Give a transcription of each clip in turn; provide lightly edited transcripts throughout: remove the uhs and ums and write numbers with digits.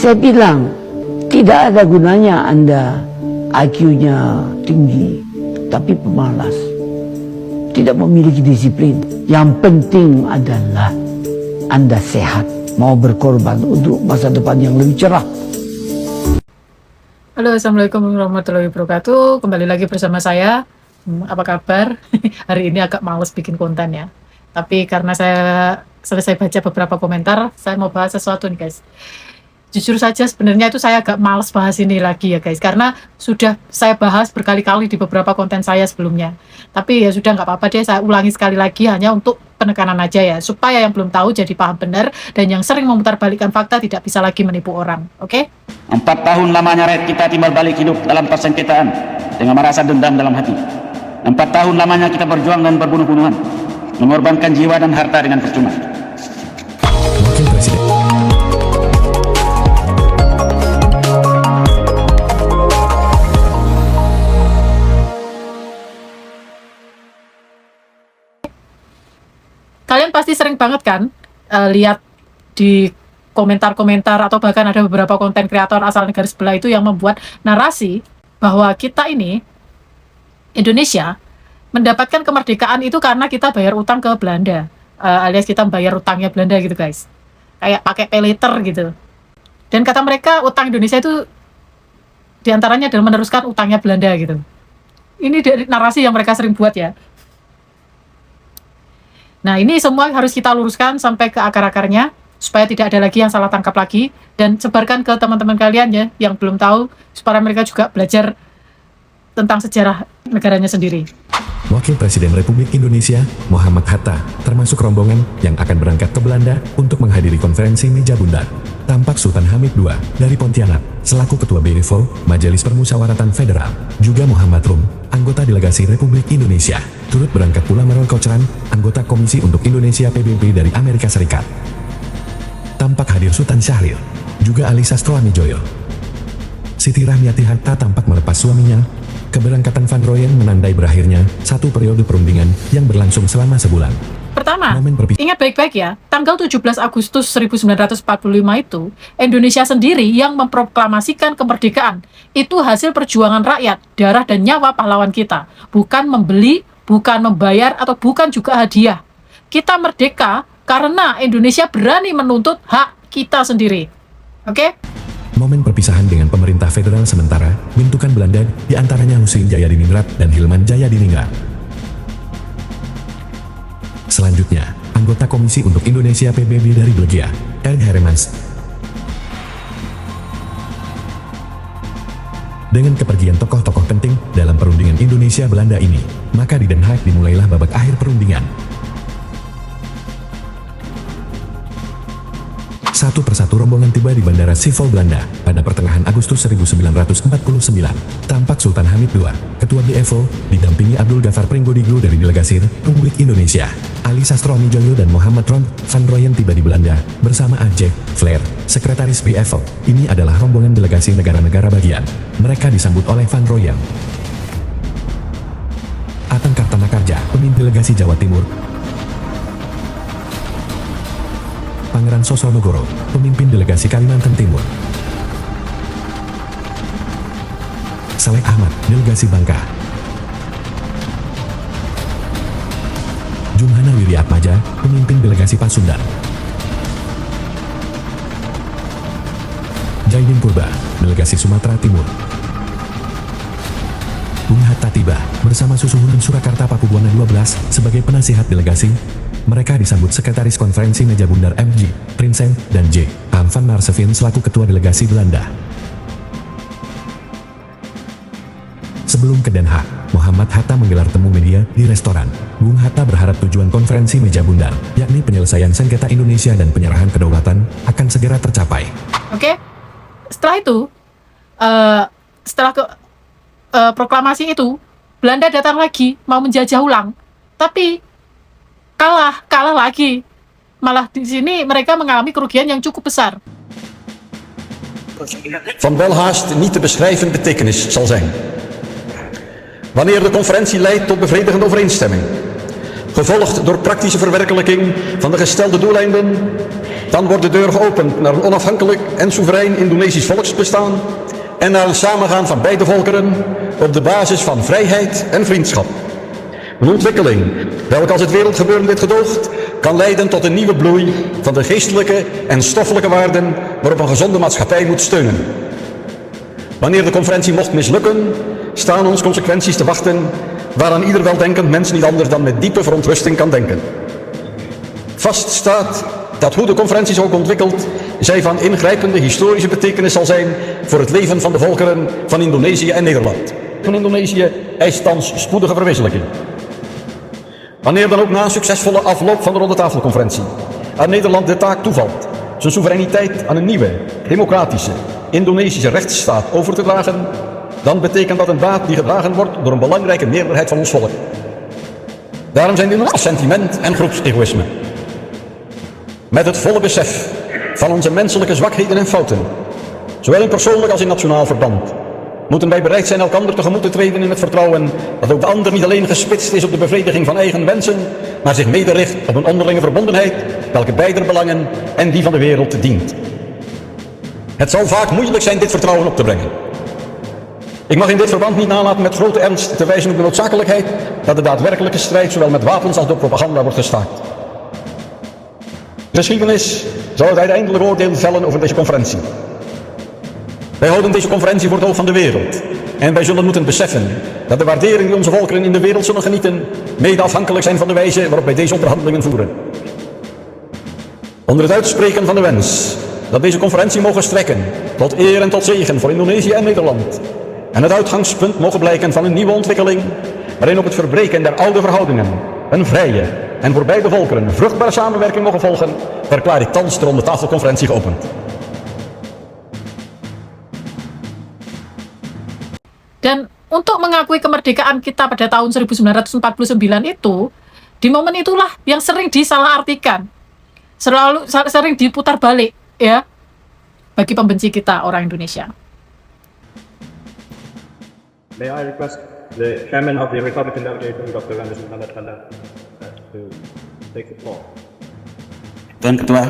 Saya bilang, tidak ada gunanya Anda IQ-nya tinggi, tapi pemalas, tidak memiliki disiplin. Yang penting adalah Anda sehat, mau berkorban untuk masa depan yang lebih cerah. Halo, assalamualaikum warahmatullahi wabarakatuh. Kembali lagi bersama saya. Apa kabar? Hari ini agak males bikin konten ya. Tapi karena saya selesai baca beberapa komentar, saya mau bahas sesuatu nih guys. Jujur saja sebenarnya itu saya agak males bahas ini lagi ya guys, karena sudah saya bahas berkali-kali di beberapa konten saya sebelumnya. Tapi ya sudah, nggak apa-apa deh, saya ulangi sekali lagi hanya untuk penekanan aja ya, supaya yang belum tahu jadi paham benar, dan yang sering memutarbalikkan fakta tidak bisa lagi menipu orang. Oke? 4 tahun lamanya rakyat kita timbal balik hidup dalam persengketaan dengan merasa dendam dalam hati. 4 tahun lamanya kita berjuang dan berbunuh-bunuhan, mengorbankan jiwa dan harta dengan percuma. Wakil Presiden. Kalian pasti sering banget kan lihat di komentar-komentar atau bahkan ada beberapa konten kreator asal negara sebelah itu yang membuat narasi bahwa kita ini, Indonesia, mendapatkan kemerdekaan itu karena kita bayar utang ke Belanda, alias kita bayar utangnya Belanda gitu guys, kayak pakai pay later gitu. Dan kata mereka utang Indonesia itu diantaranya adalah meneruskan utangnya Belanda gitu. Ini dari narasi yang mereka sering buat ya. Nah, ini semua harus kita luruskan sampai ke akar-akarnya, supaya tidak ada lagi yang salah tangkap lagi, dan sebarkan ke teman-teman kalian ya, yang belum tahu, supaya mereka juga belajar tentang sejarah negaranya sendiri. Wakil Presiden Republik Indonesia, Muhammad Hatta, termasuk rombongan yang akan berangkat ke Belanda untuk menghadiri konferensi meja bundar. Tampak Sultan Hamid II dari Pontianak, selaku Ketua BRIFO, Majelis Permusyawaratan Federal, juga Muhammad Rum, anggota delegasi Republik Indonesia. Turut berangkat pula Meryl Kochran, anggota Komisi untuk Indonesia PBB dari Amerika Serikat. Tampak hadir Sultan Syahrir, juga Ali Sastroamidjojo. Siti Rahmiati Hatta tampak melepas suaminya. Keberangkatan Van Rooyen menandai berakhirnya satu periode perundingan yang berlangsung selama sebulan. Pertama, ingat baik-baik ya, tanggal 17 Agustus 1945 itu, Indonesia sendiri yang memproklamasikan kemerdekaan. Itu hasil perjuangan rakyat, darah dan nyawa pahlawan kita. Bukan membeli, bukan membayar, atau bukan juga hadiah. Kita merdeka karena Indonesia berani menuntut hak kita sendiri. Oke? Momen perpisahan dengan pemerintah federal sementara, bentukan Belanda diantaranya Hussein Jayadiningrat dan Hilman Jayadiningrat. Selanjutnya, anggota Komisi untuk Indonesia PBB dari Belgia, Ernst Heremans. Dengan kepergian tokoh-tokoh penting dalam perundingan Indonesia-Belanda ini, maka di Den Haag dimulailah babak akhir perundingan. Satu persatu rombongan tiba di Bandara Schiphol Belanda pada pertengahan Agustus 1949. Tampak Sultan Hamid II, Ketua BFO, didampingi Abdul Ghaffar Pringgodiglo dari delegasi Republik Indonesia. Ali Sastroamidjojo dan Muhammad Ron Van Rooyen tiba di Belanda bersama Ajek Flair, Sekretaris BFO. Ini adalah rombongan delegasi negara-negara bagian. Mereka disambut oleh Van Rooyen. Atang Kartanakarja, pemimpin delegasi Jawa Timur. Pangeran Sosronegoro, pemimpin delegasi Kalimantan Timur. Saleh Ahmad, delegasi Bangka. Jumhana Wiriatmaja, pemimpin delegasi Pasundan. Jaidin Purba, delegasi Sumatera Timur. Bung Hatta tiba bersama Susuhunan Surakarta Pakubuwana 12 sebagai penasihat delegasi. Mereka disambut Sekretaris Konferensi Meja Bundar MG, Prinsen, dan J. Am van Marsevin selaku Ketua Delegasi Belanda. Sebelum ke Den Haag, Muhammad Hatta menggelar temu media di restoran. Bung Hatta berharap tujuan konferensi Meja Bundar, yakni penyelesaian sengketa Indonesia dan penyerahan kedaulatan, akan segera tercapai. Oke, setelah itu, setelah proklamasi itu, Belanda datang lagi mau menjajah ulang, tapi kalah lagi. Malah di sini mereka mengalami kerugian yang cukup besar. Van welhaast niet te beschrijven betekenis zal zijn. Wanneer de conferentie leidt tot bevredigende overeenstemming, gevolgd door praktische verwerkelijking van de gestelde doeleinden, dan wordt de deur geopend naar een onafhankelijk en soeverein Indonesisch volksbestaan en naar een samengaan van beide volkeren op de basis van vrijheid en vriendschap. Een ontwikkeling welke als het wereldgebeuren dit gedoogt, kan leiden tot een nieuwe bloei van de geestelijke en stoffelijke waarden waarop een gezonde maatschappij moet steunen. Wanneer de conferentie mocht mislukken, staan ons consequenties te wachten waaraan ieder weldenkend mens niet anders dan met diepe verontrusting kan denken. Vast staat dat hoe de conferentie zich ook ontwikkelt, zij van ingrijpende historische betekenis zal zijn voor het leven van de volkeren van Indonesië en Nederland. Van Indonesië eist thans spoedige verwezenlijking. Wanneer dan ook na een succesvolle afloop van de rondetafelconferentie aan Nederland de taak toevalt zijn soevereiniteit aan een nieuwe, democratische, Indonesische rechtsstaat over te dragen, dan betekent dat een daad die gedragen wordt door een belangrijke meerderheid van ons volk. Daarom zijn dit sentiment en groepsegoïsme. Met het volle besef van onze menselijke zwakheden en fouten, zowel in persoonlijk als in nationaal verband, moeten wij bereid zijn elkander tegemoet te treden in het vertrouwen dat ook de ander niet alleen gespitst is op de bevrediging van eigen wensen, maar zich mede richt op een onderlinge verbondenheid, welke beider belangen en die van de wereld dient. Het zal vaak moeilijk zijn dit vertrouwen op te brengen. Ik mag in dit verband niet nalaten met grote ernst te wijzen op de noodzakelijkheid dat de daadwerkelijke strijd zowel met wapens als door propaganda wordt gestaakt. De geschiedenis zal het uiteindelijk oordeel vellen over deze conferentie. Wij houden deze conferentie voor het oog van de wereld. En wij zullen moeten beseffen dat de waardering die onze volkeren in de wereld zullen genieten, mede afhankelijk zijn van de wijze waarop wij deze onderhandelingen voeren. Onder het uitspreken van de wens dat deze conferentie mogen strekken tot eer en tot zegen voor Indonesië en Nederland, en het uitgangspunt mogen blijken van een nieuwe ontwikkeling, waarin op het verbreken der oude verhoudingen een vrije en voor beide volkeren vruchtbare samenwerking mogen volgen, verklaar ik thans de rondetafelconferentie geopend. Dan untuk mengakui kemerdekaan kita pada tahun 1949 itu, di momen itulah yang sering disalahartikan, sering diputar balik ya bagi pembenci kita orang Indonesia. May I request the chairman of the Republican delegation, Dr. Andes Muhammad Kanda, to take the floor. Tuan Ketua,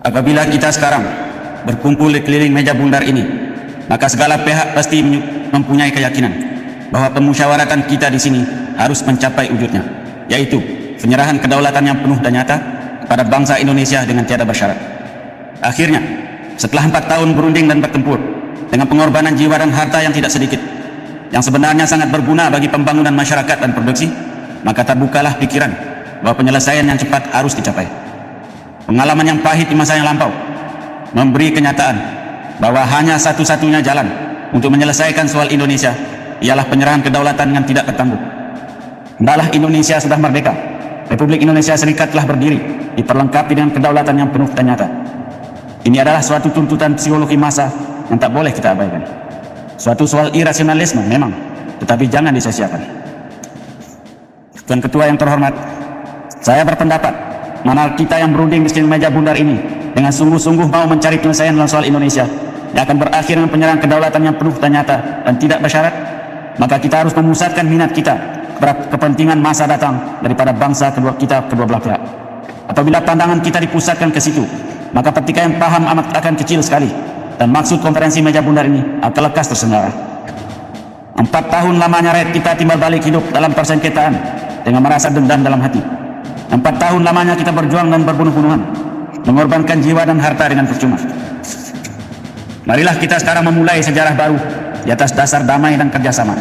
apabila kita sekarang berkumpul di keliling meja bundar ini, maka segala pihak pasti mempunyai keyakinan bahwa pemusyawaratan kita di sini harus mencapai wujudnya, yaitu penyerahan kedaulatan yang penuh dan nyata kepada bangsa Indonesia dengan tiada bersyarat. Akhirnya, setelah 4 tahun berunding dan bertempur dengan pengorbanan jiwa dan harta yang tidak sedikit, yang sebenarnya sangat berguna bagi pembangunan masyarakat dan produksi, maka terbukalah pikiran bahwa penyelesaian yang cepat harus dicapai. Pengalaman yang pahit di masa yang lampau memberi kenyataan bahwa hanya satu-satunya jalan untuk menyelesaikan soal Indonesia ialah penyerahan kedaulatan yang tidak tertangguh. Hendaklah Indonesia sudah merdeka, Republik Indonesia Serikat telah berdiri, diperlengkapi dengan kedaulatan yang penuh dan nyata. Ini adalah suatu tuntutan psikologi massa yang tak boleh kita abaikan. Suatu soal irasionalisme memang, tetapi jangan disia-siakan. Tuan Ketua yang terhormat, saya berpendapat manakala kita yang berunding di sekeliling meja bundar ini dengan sungguh-sungguh mau mencari penyelesaian dalam soal Indonesia yang akan berakhir dengan penyerahan kedaulatan yang penuh dan nyata dan tidak bersyarat, maka kita harus memusatkan minat kita kepada kepentingan masa datang daripada bangsa kedua belah pihak. Apabila pandangan kita dipusatkan ke situ, maka pertikaian paham akan kecil sekali dan maksud konferensi meja bundar ini akan lekas terselenggara. 4 tahun lamanya rakyat kita timbal balik hidup dalam persengketaan dengan merasa dendam dalam hati. 4 tahun lamanya kita berjuang dan berbunuh-bunuhan, mengorbankan jiwa dan harta dengan percuma. Marilah kita sekarang memulai sejarah baru di atas dasar damai dan kerjasama.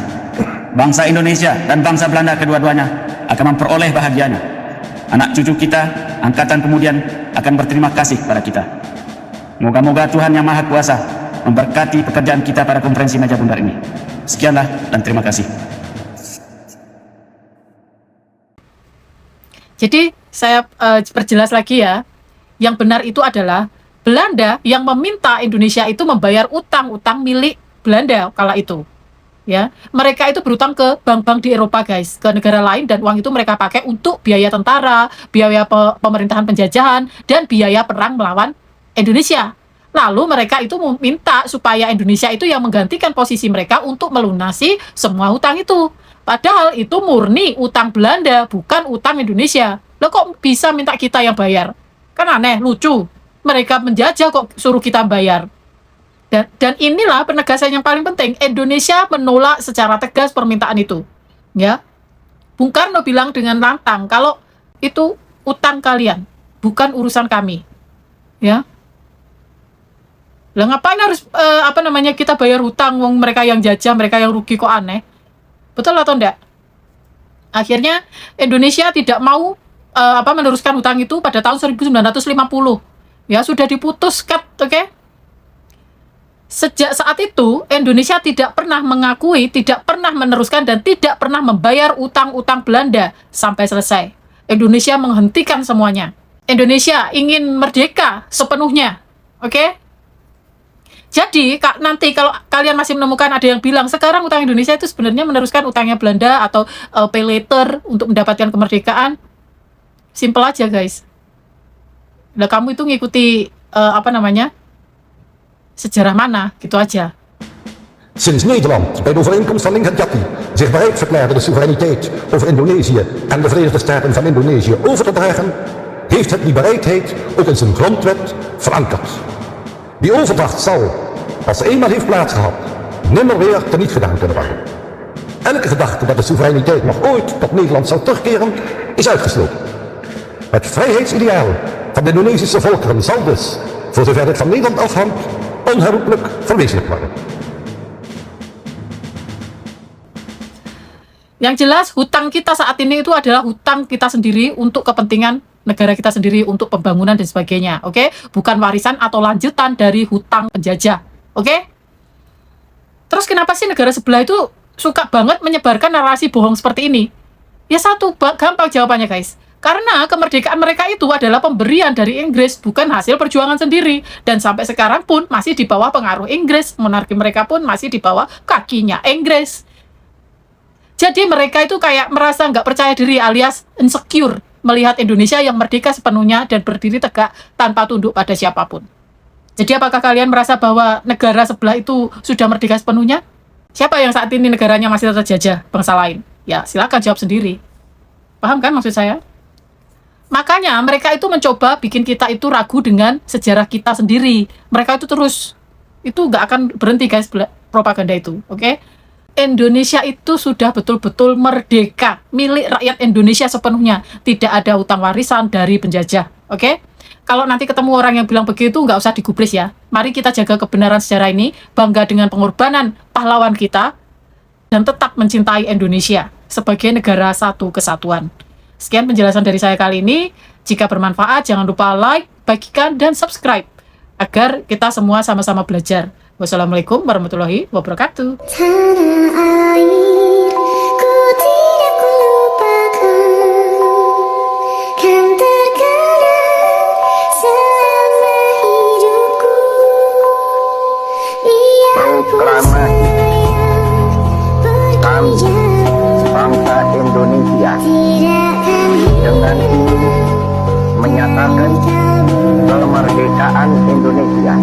Bangsa Indonesia dan bangsa Belanda kedua-duanya akan memperoleh bahagianya. Anak cucu kita, angkatan kemudian akan berterima kasih kepada kita. Moga-moga Tuhan Yang Maha Kuasa memberkati pekerjaan kita pada konferensi meja bundar ini. Sekianlah dan terima kasih. Jadi saya perjelas lagi ya, yang benar itu adalah Belanda yang meminta Indonesia itu membayar utang-utang milik Belanda kala itu. Ya, mereka itu berutang ke bank-bank di Eropa guys, ke negara lain, dan uang itu mereka pakai untuk biaya tentara, biaya pemerintahan penjajahan, dan biaya perang melawan Indonesia. Lalu mereka itu meminta supaya Indonesia itu yang menggantikan posisi mereka untuk melunasi semua utang itu. Padahal itu murni utang Belanda, bukan utang Indonesia. Loh kok bisa minta kita yang bayar? Kan aneh, lucu. Mereka menjajah kok suruh kita bayar. Dan inilah penegasan yang paling penting. Indonesia menolak secara tegas permintaan itu. Ya. Bung Karno bilang dengan lantang, kalau itu utang kalian, bukan urusan kami. Ya. Lah ngapain harus kita bayar hutang, wong mereka yang jajah, mereka yang rugi, kok aneh? Betul atau enggak? Akhirnya Indonesia tidak mau meneruskan hutang itu pada tahun 1950. Ya, sudah diputuskan, oke? Sejak saat itu Indonesia tidak pernah mengakui, tidak pernah meneruskan dan tidak pernah membayar utang-utang Belanda sampai selesai. Indonesia menghentikan semuanya. Indonesia ingin merdeka sepenuhnya. Oke? Jadi, nanti kalau kalian masih menemukan ada yang bilang sekarang utang Indonesia itu sebenarnya meneruskan utangnya Belanda atau pay later untuk mendapatkan kemerdekaan, simple aja, guys. Nah, kamu itu ngikuti sejarah mana, gitu aja. Sinds Nederland bij de overeenkomst van Linggadjati zich bereid verklaarde de soevereiniteit over Indonesië en de Verenigde Staten van Indonesië over te dragen, heeft het die bereidheid ook in zijn grondwet verankerd. Die overdracht zal, als ze eenmaal heeft plaatsgehad, nimmer weer teniet gedaan kunnen worden. Elke gedachte dat de soevereiniteit nog ooit tot Nederland zal terugkeren, is uitgesloten. Het vrijheidsideaal van de Indonesische volkeren zal dus, voor zover dit van Nederland afhangt, onherroepelijk verwezenlijkt worden. Yang jelas, hutang kita saat ini itu adalah hutang kita sendiri untuk kepentingan negara kita sendiri, untuk pembangunan dan sebagainya, oke? Bukan warisan atau lanjutan dari hutang penjajah, oke? Terus kenapa sih negara sebelah itu suka banget menyebarkan narasi bohong seperti ini? Ya satu, gampang jawabannya, guys. Karena kemerdekaan mereka itu adalah pemberian dari Inggris, bukan hasil perjuangan sendiri. Dan sampai sekarang pun masih di bawah pengaruh Inggris. Monarki mereka pun masih di bawah kakinya Inggris. Jadi mereka itu kayak merasa nggak percaya diri alias insecure melihat Indonesia yang merdeka sepenuhnya dan berdiri tegak tanpa tunduk pada siapapun. Jadi apakah kalian merasa bahwa negara sebelah itu sudah merdeka sepenuhnya? Siapa yang saat ini negaranya masih terjajah bangsa lain? Ya silakan jawab sendiri. Paham kan maksud saya? Makanya mereka itu mencoba bikin kita itu ragu dengan sejarah kita sendiri. Mereka itu terus, itu nggak akan berhenti, guys, propaganda itu, oke? Indonesia itu sudah betul-betul merdeka, milik rakyat Indonesia sepenuhnya. Tidak ada utang warisan dari penjajah, oke? Kalau nanti ketemu orang yang bilang begitu, nggak usah digubris ya. Mari kita jaga kebenaran sejarah ini, bangga dengan pengorbanan pahlawan kita, dan tetap mencintai Indonesia sebagai negara satu kesatuan. Sekian penjelasan dari saya kali ini. Jika bermanfaat, jangan lupa like, bagikan, dan subscribe agar kita semua sama-sama belajar. Wassalamualaikum warahmatullahi wabarakatuh. Tanah air, ku tidak lupakan, kan terkenang selama hidupku. Proklamasi kami bangsa Indonesia dengan ini menyatakan kemerdekaan Indonesia.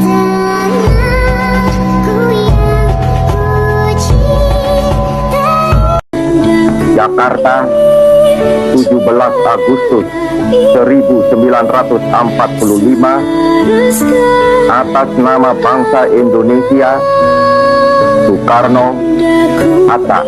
Jakarta, 17 Agustus 1945, atas nama bangsa Indonesia, Soekarno, Hatta.